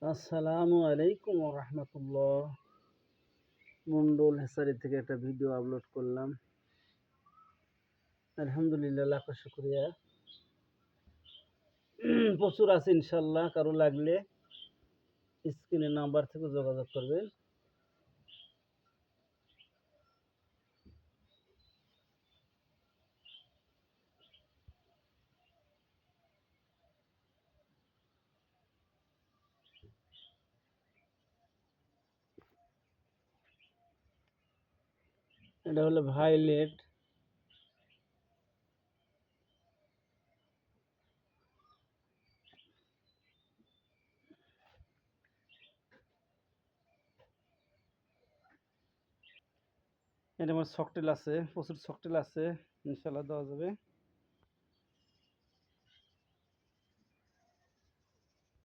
আসসালামু আলাইকুম রহমতুল্লাহ। মন্ডল হেসারি থেকে একটা ভিডিও আপলোড করলাম। আলহামদুলিল্লাহ, লাখো শুক্রিয়া। প্রচুর আছে ইনশাল্লাহ। কারো লাগলে স্ক্রিনের নাম্বার থেকে যোগাযোগ করবেন। এটা হলো ভাইলেট। এটা আমার সকটেল আছে, প্রচুর সকটেল আছে, ইনশাল্লাহ দেওয়া যাবে।